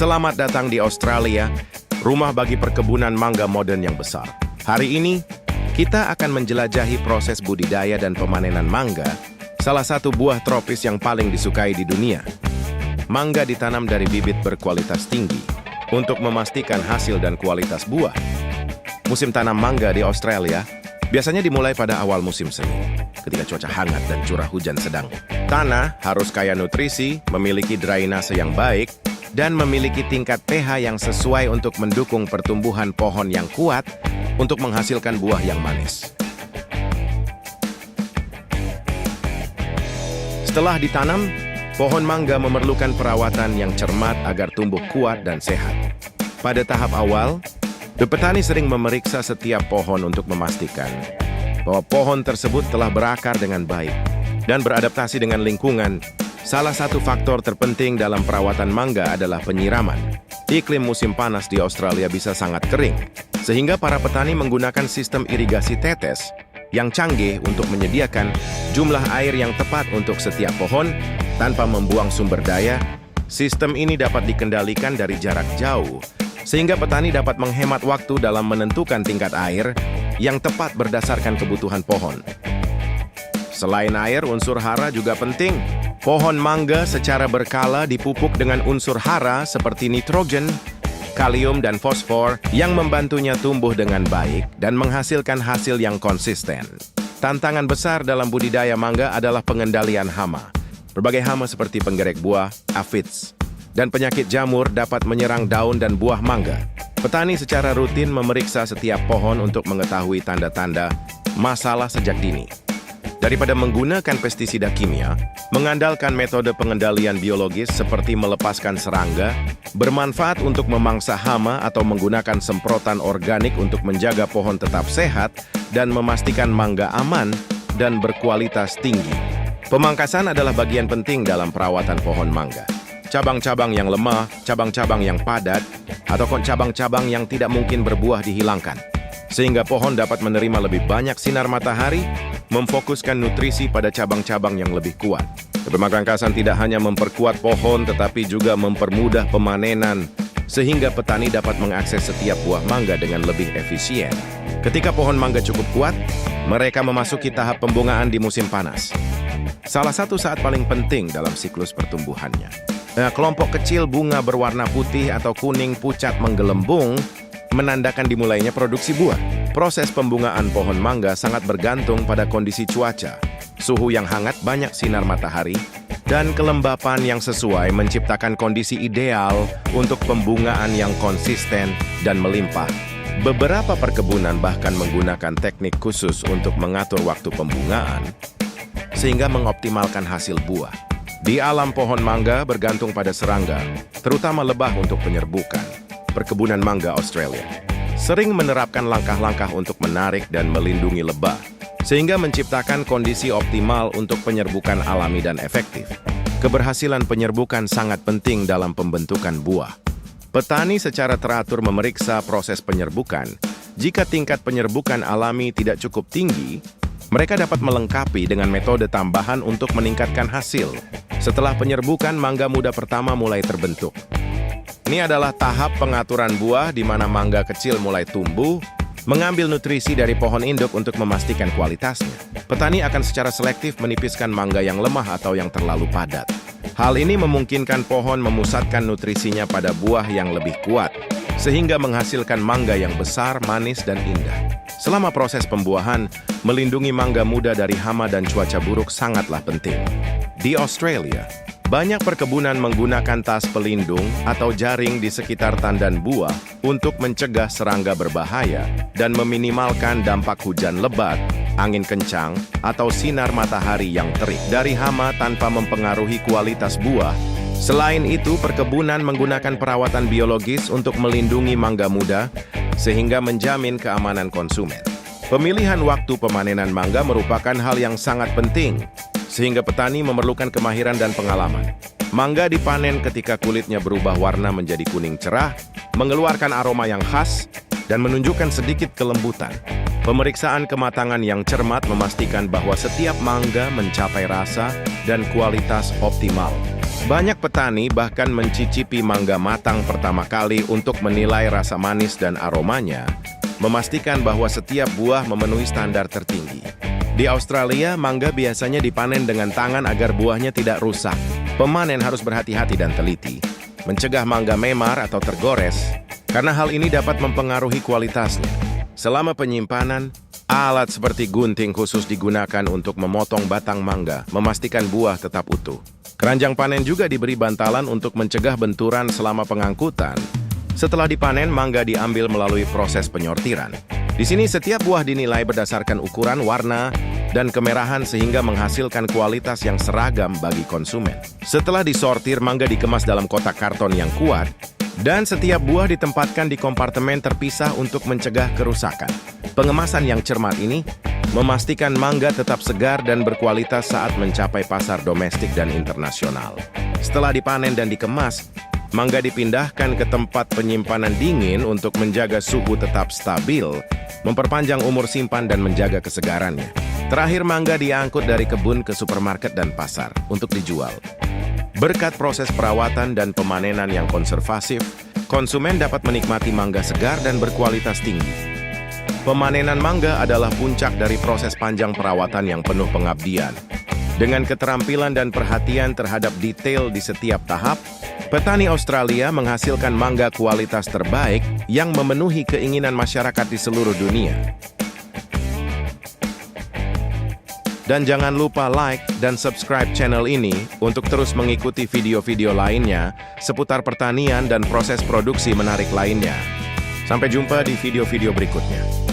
Selamat datang di Australia, rumah bagi perkebunan mangga modern yang besar. Hari ini, kita akan menjelajahi proses budidaya dan pemanenan mangga, salah satu buah tropis yang paling disukai di dunia. Mangga ditanam dari bibit berkualitas tinggi untuk memastikan hasil dan kualitas buah. Musim tanam mangga di Australia biasanya dimulai pada awal musim semi, ketika cuaca hangat dan curah hujan sedang. Tanah harus kaya nutrisi, memiliki drainase yang baik, dan memiliki tingkat pH yang sesuai untuk mendukung pertumbuhan pohon yang kuat untuk menghasilkan buah yang manis. Setelah ditanam, pohon mangga memerlukan perawatan yang cermat agar tumbuh kuat dan sehat. Pada tahap awal, petani sering memeriksa setiap pohon untuk memastikan bahwa pohon tersebut telah berakar dengan baik dan beradaptasi dengan lingkungan. Salah satu faktor terpenting dalam perawatan mangga adalah penyiraman. Iklim musim panas di Australia bisa sangat kering, sehingga para petani menggunakan sistem irigasi tetes yang canggih untuk menyediakan jumlah air yang tepat untuk setiap pohon tanpa membuang sumber daya. Sistem ini dapat dikendalikan dari jarak jauh, sehingga petani dapat menghemat waktu dalam menentukan tingkat air yang tepat berdasarkan kebutuhan pohon. Selain air, unsur hara juga penting. Pohon mangga secara berkala dipupuk dengan unsur hara seperti nitrogen, kalium, dan fosfor yang membantunya tumbuh dengan baik dan menghasilkan hasil yang konsisten. Tantangan besar dalam budidaya mangga adalah pengendalian hama. Berbagai hama seperti penggerek buah, aphids, dan penyakit jamur dapat menyerang daun dan buah mangga. Petani secara rutin memeriksa setiap pohon untuk mengetahui tanda-tanda masalah sejak dini. Daripada menggunakan pestisida kimia, mengandalkan metode pengendalian biologis seperti melepaskan serangga, bermanfaat untuk memangsa hama atau menggunakan semprotan organik untuk menjaga pohon tetap sehat dan memastikan mangga aman dan berkualitas tinggi. Pemangkasan adalah bagian penting dalam perawatan pohon mangga. Cabang-cabang yang lemah, cabang-cabang yang padat, atau cabang-cabang yang tidak mungkin berbuah dihilangkan, sehingga pohon dapat menerima lebih banyak sinar matahari, memfokuskan nutrisi pada cabang-cabang yang lebih kuat. Pemangkasan tidak hanya memperkuat pohon, tetapi juga mempermudah pemanenan, sehingga petani dapat mengakses setiap buah mangga dengan lebih efisien. Ketika pohon mangga cukup kuat, mereka memasuki tahap pembungaan di musim panas. Salah satu saat paling penting dalam siklus pertumbuhannya. Kelompok kecil bunga berwarna putih atau kuning pucat menggelembung menandakan dimulainya produksi buah. Proses pembungaan pohon mangga sangat bergantung pada kondisi cuaca, suhu yang hangat, banyak sinar matahari, dan kelembapan yang sesuai menciptakan kondisi ideal untuk pembungaan yang konsisten dan melimpah. Beberapa perkebunan bahkan menggunakan teknik khusus untuk mengatur waktu pembungaan, sehingga mengoptimalkan hasil buah. Di alam pohon mangga bergantung pada serangga, terutama lebah untuk penyerbukan. Perkebunan mangga Australia sering menerapkan langkah-langkah untuk menarik dan melindungi lebah, sehingga menciptakan kondisi optimal untuk penyerbukan alami dan efektif. Keberhasilan penyerbukan sangat penting dalam pembentukan buah. Petani secara teratur memeriksa proses penyerbukan. Jika tingkat penyerbukan alami tidak cukup tinggi, mereka dapat melengkapi dengan metode tambahan untuk meningkatkan hasil. Setelah penyerbukan, mangga muda pertama mulai terbentuk. Ini adalah tahap pengaturan buah di mana mangga kecil mulai tumbuh, mengambil nutrisi dari pohon induk untuk memastikan kualitasnya. Petani akan secara selektif menipiskan mangga yang lemah atau yang terlalu padat. Hal ini memungkinkan pohon memusatkan nutrisinya pada buah yang lebih kuat, sehingga menghasilkan mangga yang besar, manis, dan indah. Selama proses pembuahan, melindungi mangga muda dari hama dan cuaca buruk sangatlah penting. Di Australia, banyak perkebunan menggunakan tas pelindung atau jaring di sekitar tandan buah untuk mencegah serangga berbahaya dan meminimalkan dampak hujan lebat, angin kencang, atau sinar matahari yang terik dari hama tanpa mempengaruhi kualitas buah. Selain itu, perkebunan menggunakan perawatan biologis untuk melindungi mangga muda, sehingga menjamin keamanan konsumen. Pemilihan waktu pemanenan mangga merupakan hal yang sangat penting, sehingga petani memerlukan kemahiran dan pengalaman. Mangga dipanen ketika kulitnya berubah warna menjadi kuning cerah, mengeluarkan aroma yang khas, dan menunjukkan sedikit kelembutan. Pemeriksaan kematangan yang cermat memastikan bahwa setiap mangga mencapai rasa dan kualitas optimal. Banyak petani bahkan mencicipi mangga matang pertama kali untuk menilai rasa manis dan aromanya, memastikan bahwa setiap buah memenuhi standar tertinggi. Di Australia, mangga biasanya dipanen dengan tangan agar buahnya tidak rusak. Pemanen harus berhati-hati dan teliti, mencegah mangga memar atau tergores, karena hal ini dapat mempengaruhi kualitasnya. Selama penyimpanan, alat seperti gunting khusus digunakan untuk memotong batang mangga, memastikan buah tetap utuh. Keranjang panen juga diberi bantalan untuk mencegah benturan selama pengangkutan. Setelah dipanen, mangga diambil melalui proses penyortiran. Di sini setiap buah dinilai berdasarkan ukuran, warna, dan kemerahan sehingga menghasilkan kualitas yang seragam bagi konsumen. Setelah disortir, mangga dikemas dalam kotak karton yang kuat, dan setiap buah ditempatkan di kompartemen terpisah untuk mencegah kerusakan. Pengemasan yang cermat ini memastikan mangga tetap segar dan berkualitas saat mencapai pasar domestik dan internasional. Setelah dipanen dan dikemas, mangga dipindahkan ke tempat penyimpanan dingin untuk menjaga suhu tetap stabil, memperpanjang umur simpan dan menjaga kesegarannya. Terakhir, mangga diangkut dari kebun ke supermarket dan pasar untuk dijual. Berkat proses perawatan dan pemanenan yang konservatif, konsumen dapat menikmati mangga segar dan berkualitas tinggi. Pemanenan mangga adalah puncak dari proses panjang perawatan yang penuh pengabdian. Dengan keterampilan dan perhatian terhadap detail di setiap tahap, petani Australia menghasilkan mangga kualitas terbaik yang memenuhi keinginan masyarakat di seluruh dunia. Dan jangan lupa like dan subscribe channel ini untuk terus mengikuti video-video lainnya seputar pertanian dan proses produksi menarik lainnya. Sampai jumpa di video-video berikutnya.